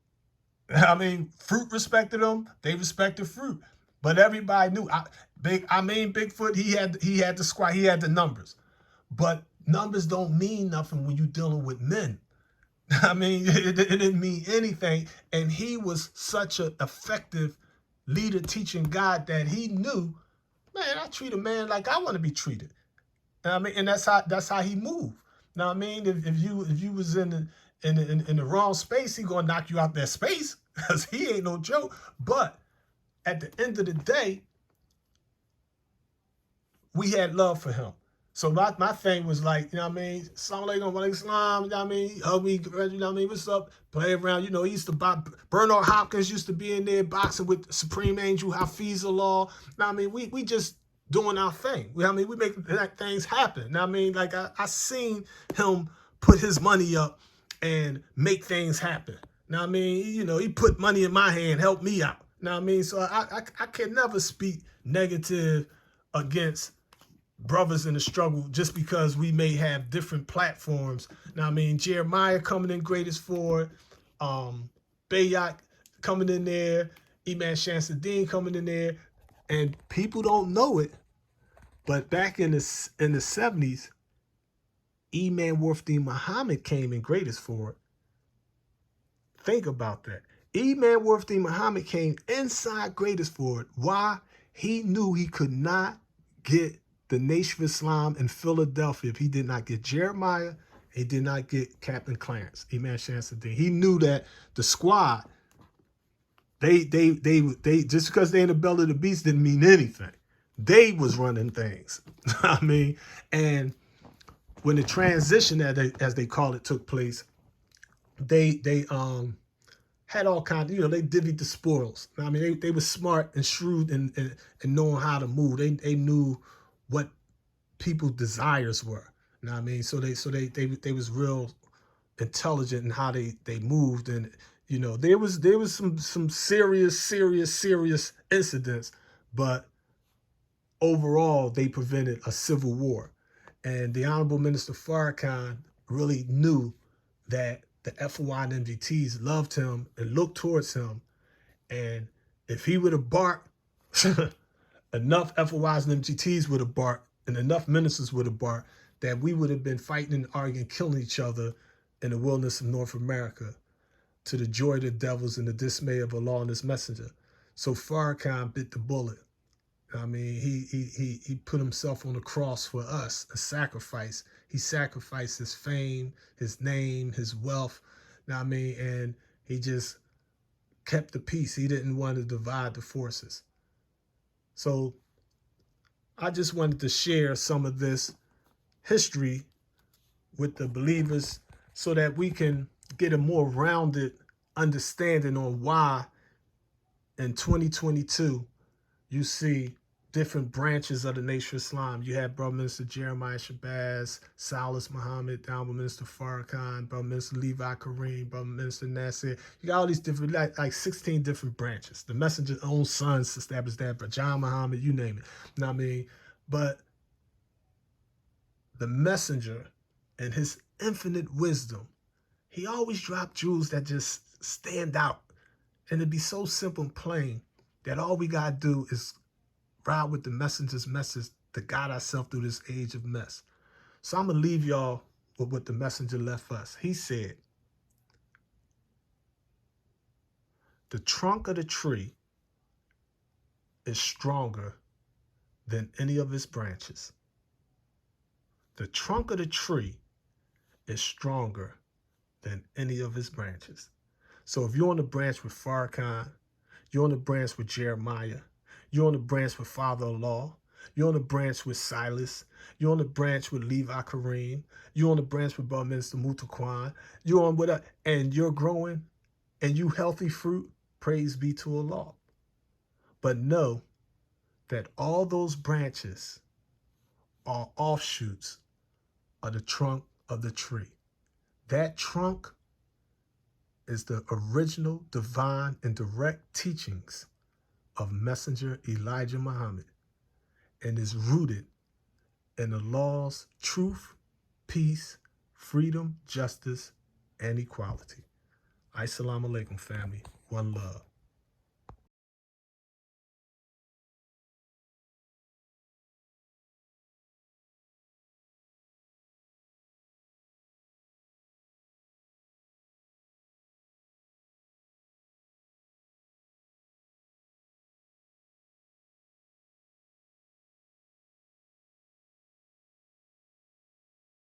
I mean, Fruit respected them, they respected Fruit. But everybody knew Bigfoot, he had the squad, he had the numbers. But numbers don't mean nothing when you're dealing with men. I mean, it didn't mean anything. And he was such an effective leader, teaching God, that he knew, man, I treat a man like I want to be treated. I mean, and that's how he moved. Now I mean, if you was in the wrong space, he gonna knock you out that space because he ain't no joke. But at the end of the day, we had love for him. So my thing was like, you know what I mean? Assalamu alaikum, wa alaikum salam, you know what I mean? Hug me, you know what I mean? What's up? Play around. You know, he used to Bernard Hopkins used to be in there boxing with Supreme Angel Hafizullah. You know what I mean? We just doing our thing. You know what I mean? We make things happen. You know what I mean? Like I seen him put his money up and make things happen. You know what I mean? You know, he put money in my hand, helped me out. You know what I mean? So I can never speak negative against brothers in the struggle just because we may have different platforms. Now, I mean, Jeremiah coming in Greatest Ford, Bayat coming in there, Imam Shamsuddin coming in there, and people don't know it, but back in the 70s, Imam Wairth Muhammad came in Greatest Ford. Think about that. Imam Wairth Muhammad came inside Greatest Ford. Why? He knew he could not get the Nation of Islam in Philadelphia if he did not get Jeremiah, he did not get Captain Clarence, Imam Shamsuddin. He knew that the squad, they just because they in the belly of the beast didn't mean anything. They was running things. I mean, and when the transition, as they call it, took place, they had all kinds, you know, they divvied the spoils. I mean, they were smart and shrewd and knowing how to move. They knew what people's desires were. You know what I mean? So they was real intelligent in how they moved. And you know, there was some serious incidents, but overall they prevented a civil war. And the Honorable Minister Farrakhan really knew that the FOI and MGTs loved him and looked towards him. And if he would have barked, enough FOIs and MGTs would have barked, and enough ministers would have barked, that we would have been fighting and arguing, killing each other in the wilderness of North America to the joy of the devils and the dismay of Allah and his messenger. So Farrakhan bit the bullet. I mean, he put himself on the cross for us, a sacrifice. He sacrificed his fame, his name, his wealth. I mean, and he just kept the peace. He didn't want to divide the forces. So I just wanted to share some of this history with the believers so that we can get a more rounded understanding on why in 2022 you see different branches of the Nation of Islam. You have Brother Minister Jeremiah Shabazz, Silis Muhammad, Downward Minister Farrakhan, Brother Minister Levi Kareem, Brother Minister Nasir. You got all these different, like 16 different branches. The messenger's own sons established that, but John Muhammad, you name it. You know what I mean? But the messenger and his infinite wisdom, he always dropped jewels that just stand out. And it'd be so simple and plain that all we got to do is ride with the messenger's message to guide ourselves through this age of mess. So I'm going to leave y'all with what the messenger left us. He said, the trunk of the tree is stronger than any of its branches. The trunk of the tree is stronger than any of its branches. So if you're on the branch with Farrakhan, you're on the branch with Jeremiah, you're on the branch with Father-in-Law, you're on the branch with Silis, you're on the branch with Levi Kareem, you're on the branch with Brother Minister Mutaquan, you're on with and you're growing and you healthy fruit, praise be to Allah. But know that all those branches are offshoots of the trunk of the tree. That trunk is the original divine and direct teachings of Messenger Elijah Muhammad and is rooted in the laws, truth, peace, freedom, justice, and equality. Assalamu alaikum, family. One love.